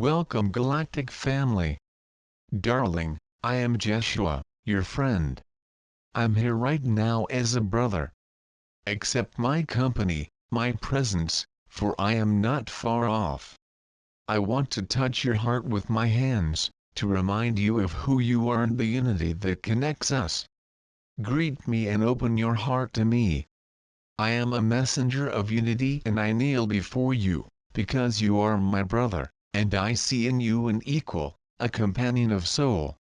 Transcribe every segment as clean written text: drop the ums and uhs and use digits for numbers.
Welcome Galactic family. Darling, I am Jeshua, your friend. I'm here right now as a brother. Accept my company, my presence, for I am not far off. I want to touch your heart with my hands, to remind you of who you are and the unity that connects us. Greet me and open your heart to me. I am a messenger of unity and I kneel before you, because you are my brother, and I see in you an equal, a companion of soul.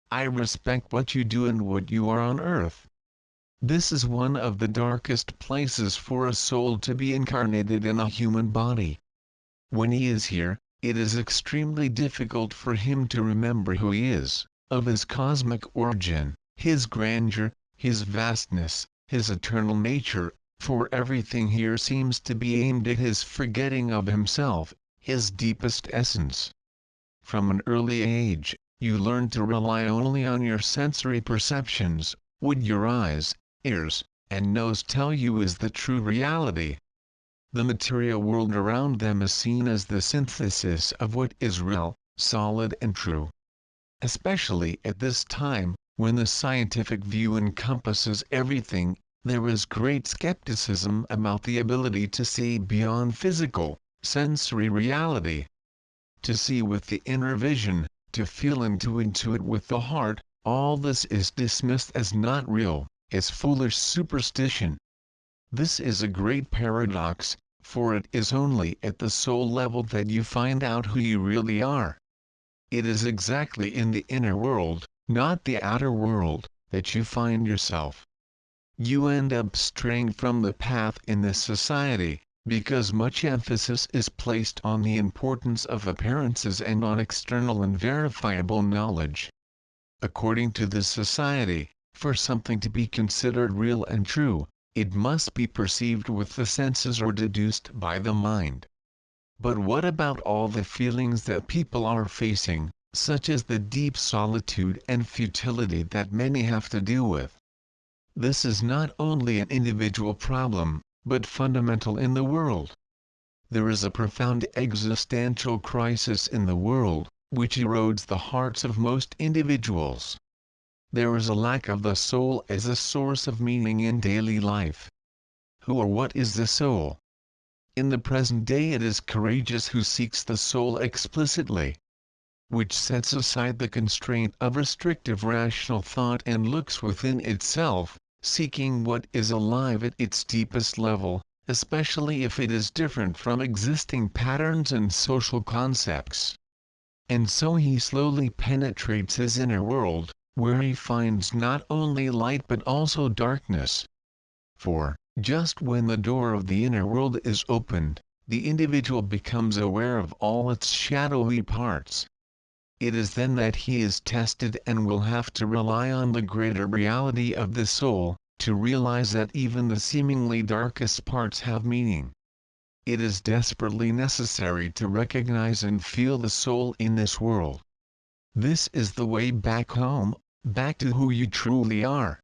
I respect what you do and what you are on earth. This is one of the darkest places for a soul to be incarnated in a human body. When he is here, it is extremely difficult for him to remember who he is, of his cosmic origin, his grandeur, his vastness, his eternal nature, for everything here seems to be aimed at his forgetting of himself, his deepest essence. From an early age, you learn to rely only on your sensory perceptions, what your eyes, ears, and nose tell you is the true reality. The material world around them is seen as the synthesis of what is real, solid and true. Especially at this time, when the scientific view encompasses everything, there is great skepticism about the ability to see beyond physical, sensory reality. To see with the inner vision, to feel and to intuit with the heart, all this is dismissed as not real, as foolish superstition. This is a great paradox, for it is only at the soul level that you find out who you really are. It is exactly in the inner world, not the outer world, that you find yourself. You end up straying from the path in this society, because much emphasis is placed on the importance of appearances and on external and verifiable knowledge. According to this society, for something to be considered real and true, it must be perceived with the senses or deduced by the mind. But what about all the feelings that people are facing, such as the deep solitude and futility that many have to deal with? This is not only an individual problem, but fundamental in the world. There is a profound existential crisis in the world, which erodes the hearts of most individuals. There is a lack of the soul as a source of meaning in daily life. Who or what is the soul? In the present day it is courageous who seeks the soul explicitly, which sets aside the constraint of restrictive rational thought and looks within itself, seeking what is alive at its deepest level, especially if it is different from existing patterns and social concepts. And so he slowly penetrates his inner world, where he finds not only light but also darkness. For, just when the door of the inner world is opened, the individual becomes aware of all its shadowy parts. It is then that he is tested and will have to rely on the greater reality of the soul, to realize that even the seemingly darkest parts have meaning. It is desperately necessary to recognize and feel the soul in this world. This is the way back home, back to who you truly are.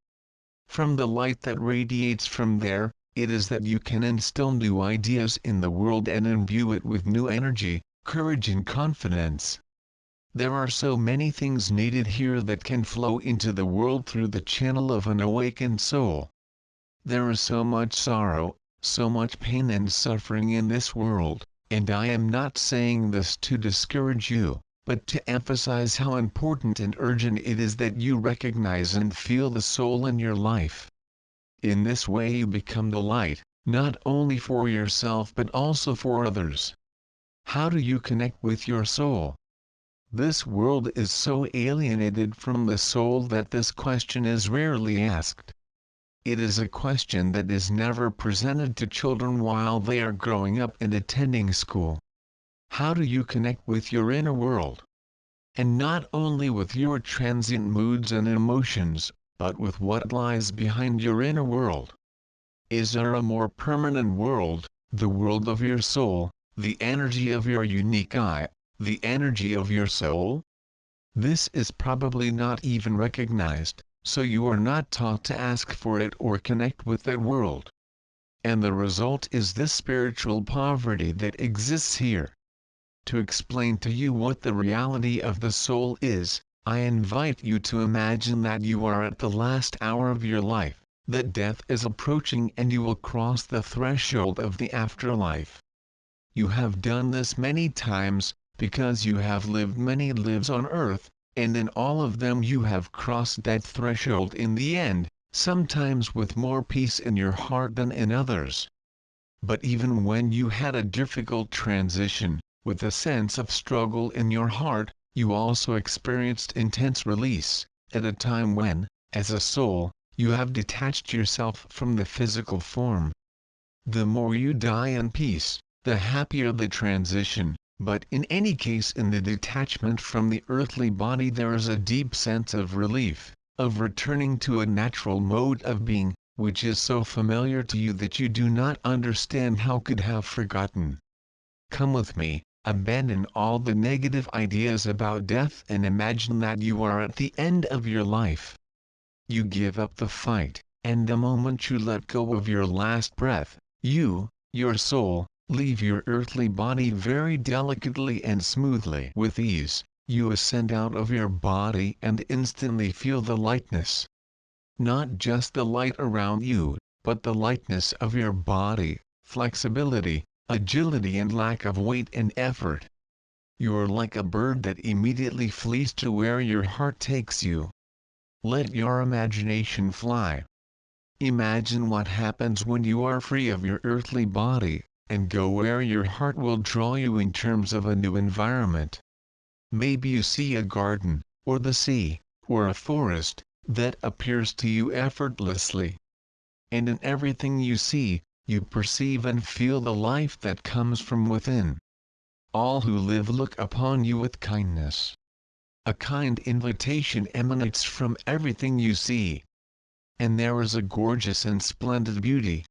From the light that radiates from there, it is that you can instill new ideas in the world and imbue it with new energy, courage and confidence. There are so many things needed here that can flow into the world through the channel of an awakened soul. There is so much sorrow, so much pain and suffering in this world, and I am not saying this to discourage you, but to emphasize how important and urgent it is that you recognize and feel the soul in your life. In this way you become the light, not only for yourself but also for others. How do you connect with your soul? This world is so alienated from the soul that this question is rarely asked. It is a question that is never presented to children while they are growing up and attending school. How do you connect with your inner world? And not only with your transient moods and emotions, but with what lies behind your inner world. Is there a more permanent world, the world of your soul, the energy of your unique I, the energy of your soul? This is probably not even recognized, so you are not taught to ask for it or connect with that world. And the result is this spiritual poverty that exists here. to explain to you what the reality of the soul is, I invite you to imagine that you are at the last hour of your life, that death is approaching and you will cross the threshold of the afterlife. You have done this many times, because you have lived many lives on earth, and in all of them you have crossed that threshold in the end, sometimes with more peace in your heart than in others. But even when you had a difficult transition, with a sense of struggle in your heart, you also experienced intense release, at a time when, as a soul, you have detached yourself from the physical form. The more you die in peace, the happier the transition, but in any case in the detachment from the earthly body there is a deep sense of relief, of returning to a natural mode of being, which is so familiar to you that you do not understand how could have forgotten. Come with me, abandon all the negative ideas about death and imagine that you are at the end of your life. You give up the fight, and the moment you let go of your last breath, you, your soul, leave your earthly body very delicately and smoothly. With ease, you ascend out of your body and instantly feel the lightness. Not just the light around you, but the lightness of your body, flexibility, agility and lack of weight and effort. You're like a bird that immediately flees to where your heart takes you. Let your imagination fly. Imagine what happens when you are free of your earthly body, and go where your heart will draw you in terms of a new environment. Maybe you see a garden, or the sea, or a forest, that appears to you effortlessly. And in everything you see, you perceive and feel the life that comes from within. All who live look upon you with kindness. A kind invitation emanates from everything you see. And there is a gorgeous and splendid beauty.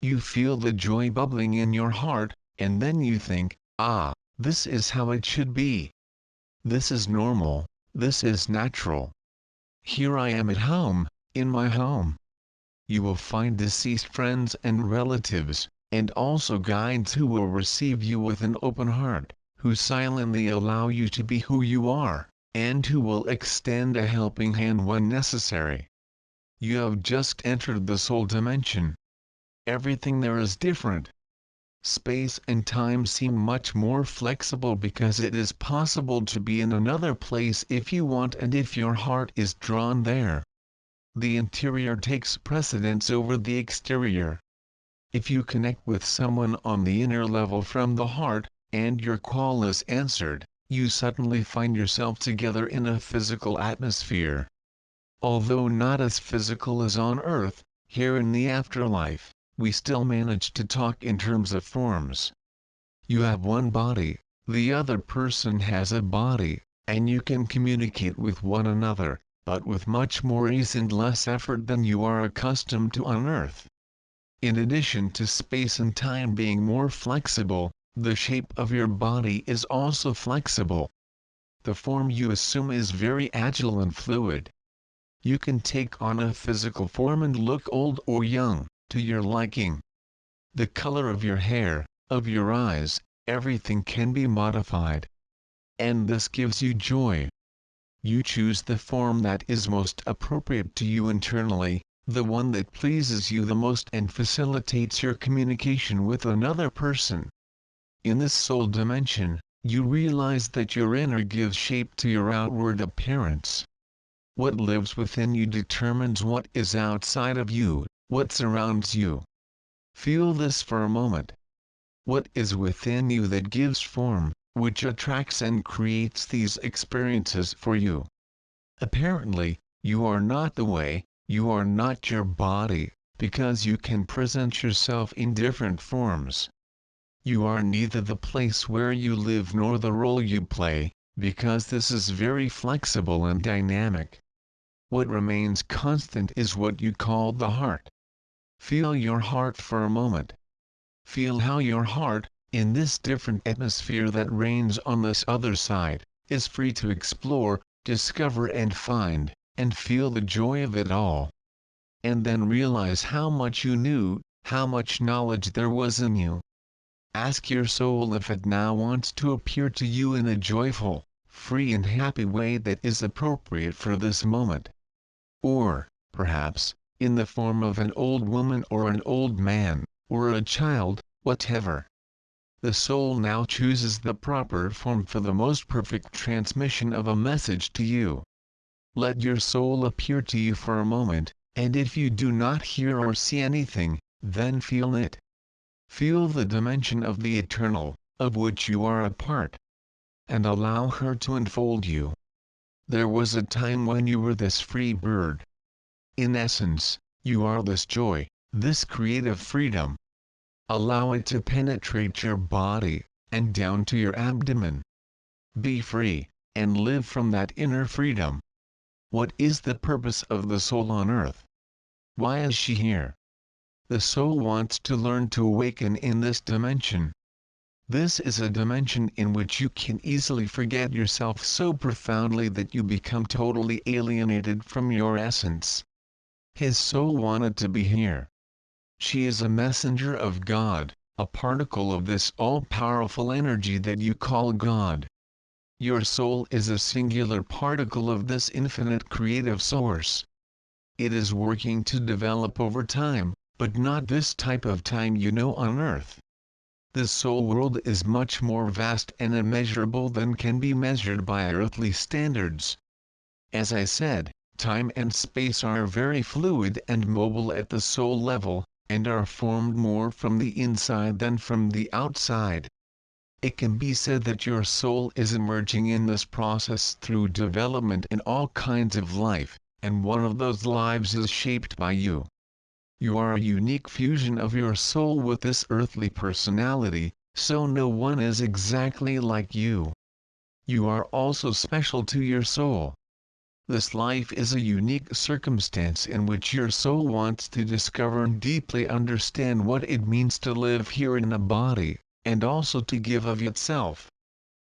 You feel the joy bubbling in your heart, and then you think, ah, this is how it should be. This is normal, this is natural. Here I am at home, in my home. You will find deceased friends and relatives, and also guides who will receive you with an open heart, who silently allow you to be who you are, and who will extend a helping hand when necessary. You have just entered the soul dimension. Everything there is different. Space and time seem much more flexible because it is possible to be in another place if you want and if your heart is drawn there. The interior takes precedence over the exterior. If you connect with someone on the inner level from the heart, and your call is answered, you suddenly find yourself together in a physical atmosphere. Although not as physical as on Earth, here in the afterlife, we still manage to talk in terms of forms. You have one body, the other person has a body, and you can communicate with one another, but with much more ease and less effort than you are accustomed to on Earth. In addition to space and time being more flexible, the shape of your body is also flexible. The form you assume is very agile and fluid. You can take on a physical form and look old or young, to your liking. The color of your hair, of your eyes, everything can be modified. And this gives you joy. You choose the form that is most appropriate to you internally, the one that pleases you the most and facilitates your communication with another person. In this soul dimension, you realize that your inner gives shape to your outward appearance. What lives within you determines what is outside of you, what surrounds you. Feel this for a moment. What is within you that gives form, which attracts and creates these experiences for you? Apparently, you are not the way, you are not your body, because you can present yourself in different forms. You are neither the place where you live nor the role you play, because this is very flexible and dynamic. What remains constant is what you call the heart. Feel your heart for a moment. Feel how your heart, in this different atmosphere that reigns on this other side, is free to explore, discover and find, and feel the joy of it all. And then realize how much you knew, how much knowledge there was in you. Ask your soul if it now wants to appear to you in a joyful, free and happy way that is appropriate for this moment. Or, perhaps, in the form of an old woman or an old man, or a child, whatever. The soul now chooses the proper form for the most perfect transmission of a message to you. Let your soul appear to you for a moment, and if you do not hear or see anything, then feel it. Feel the dimension of the eternal, of which you are a part. And allow her to enfold you. There was a time when you were this free bird. In essence, you are this joy, this creative freedom. Allow it to penetrate your body, and down to your abdomen. Be free, and live from that inner freedom. What is the purpose of the soul on earth? Why is she here? The soul wants to learn to awaken in this dimension. This is a dimension in which you can easily forget yourself so profoundly that you become totally alienated from your essence. His soul wanted to be here. She is a messenger of God, a particle of this all-powerful energy that you call God. Your soul is a singular particle of this infinite creative source. It is working to develop over time, but not this type of time you know on earth. The soul world is much more vast and immeasurable than can be measured by earthly standards. As I said, time and space are very fluid and mobile at the soul level, and are formed more from the inside than from the outside. It can be said that your soul is emerging in this process through development in all kinds of life, and one of those lives is shaped by you. You are a unique fusion of your soul with this earthly personality, so no one is exactly like you. You are also special to your soul. This life is a unique circumstance in which your soul wants to discover and deeply understand what it means to live here in a body, and also to give of itself.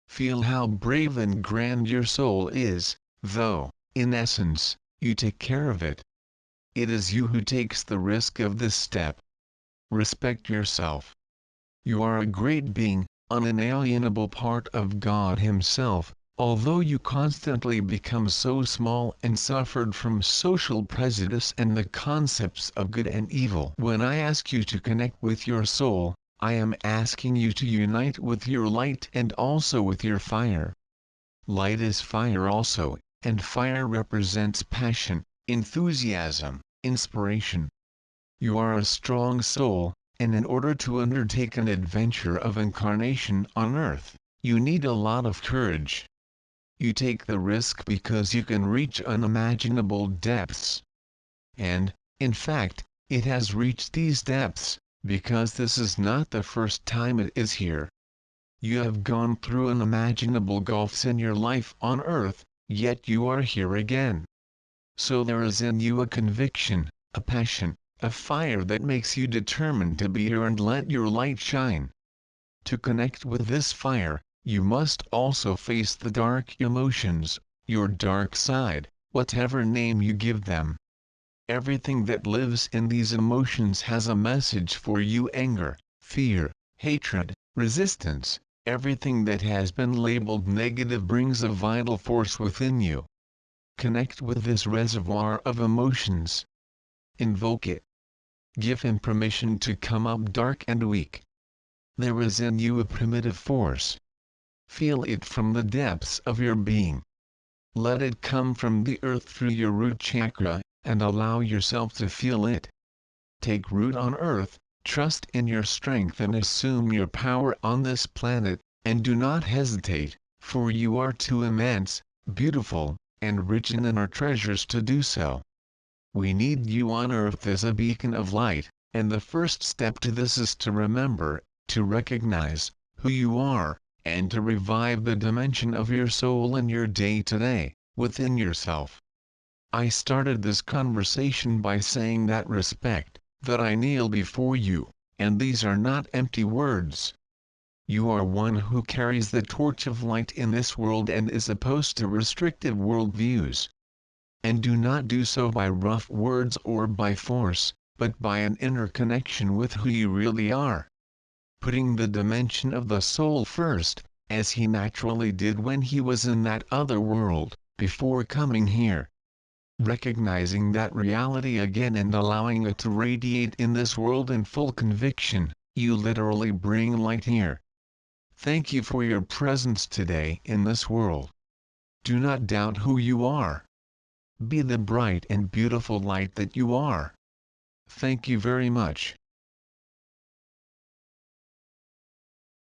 Feel how brave and grand your soul is, though, in essence, you take care of it. It is you who takes the risk of this step. Respect yourself. You are a great being, an inalienable part of God Himself, although you constantly become so small and suffered from social prejudice and the concepts of good and evil. When I ask you to connect with your soul, I am asking you to unite with your light and also with your fire. Light is fire also, and fire represents passion, enthusiasm, inspiration. You are a strong soul, and in order to undertake an adventure of incarnation on earth, you need a lot of courage. You take the risk because you can reach unimaginable depths. And, in fact, it has reached these depths, because this is not the first time it is here. You have gone through unimaginable gulfs in your life on earth, yet you are here again. So there is in you a conviction, a passion, a fire that makes you determined to be here and let your light shine. To connect with this fire, you must also face the dark emotions, your dark side, whatever name you give them. Everything that lives in these emotions has a message for you: anger, fear, hatred, resistance. Everything that has been labeled negative brings a vital force within you. Connect with this reservoir of emotions. Invoke it. Give him permission to come up dark and weak. There is in you a primitive force. Feel it from the depths of your being. Let it come from the earth through your root chakra, and allow yourself to feel it. Take root on earth, trust in your strength and assume your power on this planet, and do not hesitate, for you are too immense, beautiful, and rich in our treasures to do so. We need you on earth as a beacon of light, and the first step to this is to remember, to recognize, who you are, and to revive the dimension of your soul in your day-to-day, within yourself. I started this conversation by saying that respect, that I kneel before you, and these are not empty words. You are one who carries the torch of light in this world and is opposed to restrictive worldviews. And do not do so by rough words or by force, but by an inner connection with who you really are. putting the dimension of the soul first, as he naturally did when he was in that other world, before coming here. Recognizing that reality again and allowing it to radiate in this world in full conviction, you literally bring light here. Thank you for your presence today in this world. Do not doubt who you are. Be the bright and beautiful light that you are. Thank you very much.